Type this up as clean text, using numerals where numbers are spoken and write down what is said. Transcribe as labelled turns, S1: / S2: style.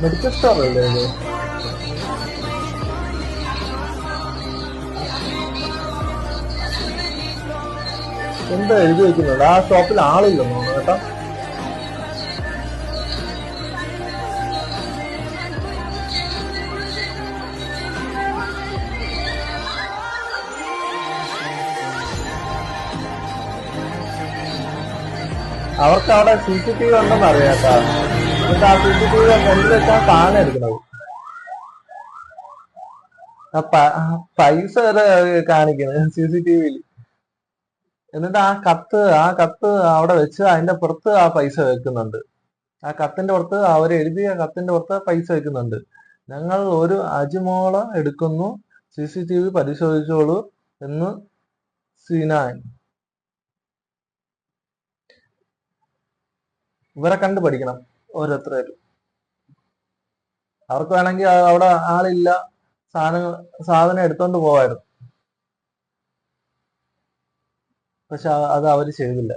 S1: Medical store അല്ലേ ഇത്? എന്താ എഴുതി വെക്കുന്നുണ്ട്? ആ ഷോപ്പിൽ ആളില്ലെന്ന് തോന്നുന്നു കേട്ടോ. അവർക്ക് അവിടെ CCTV ഉണ്ടെന്ന് അറിയാട്ടാ. എന്നിട്ട് ആ CCTV ഫ്രണ്ടിൽ വെച്ചാൽ സാധനം എടുക്കുന്നത്. ആ പൈസ വരെ കാണിക്കുന്നത് CCTVയിൽ. എന്നിട്ട് ആ കത്ത് അവിടെ വെച്ച് അതിന്റെ പുറത്ത് ആ പൈസ വെക്കുന്നുണ്ട്. ആ കത്തിന്റെ പുറത്ത് അവരെഴുതിയ കത്തിന്റെ പുറത്ത് പൈസ വെക്കുന്നുണ്ട്. ഞങ്ങൾ ഒരു അജിമോളം എടുക്കുന്നു, CCTV പരിശോധിച്ചോളൂ എന്ന് സിനാൻ. ഇവരെ കണ്ടു പഠിക്കണം ഓരോരുത്തരും. അവർക്ക് വേണമെങ്കിൽ അവിടെ ആളില്ല, സാധനം എടുത്തോണ്ട് പോവായിരുന്നു. പക്ഷെ അത് അവര് ചെയ്തില്ല.